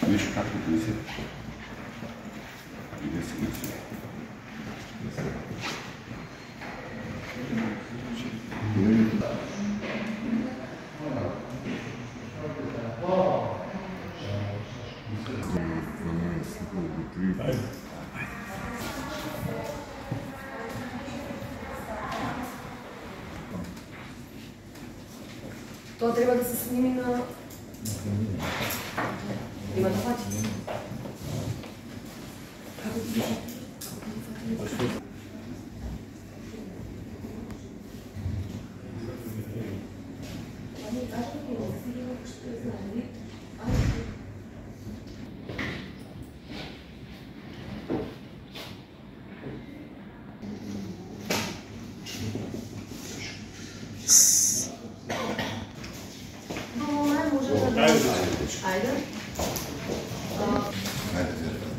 Виж как да се. И да се. Това трябва да се сними на... Има да хвати. Kako ti biš? Ajde. Ajde.